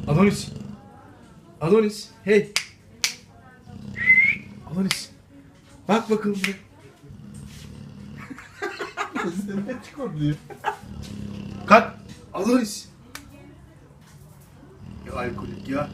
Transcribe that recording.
Adonis. Adonis. Hey. Adonis. Bak bakalım buraya. Gözlerine çıkıyor. Kalk. Adonis. Ya alkolik ya.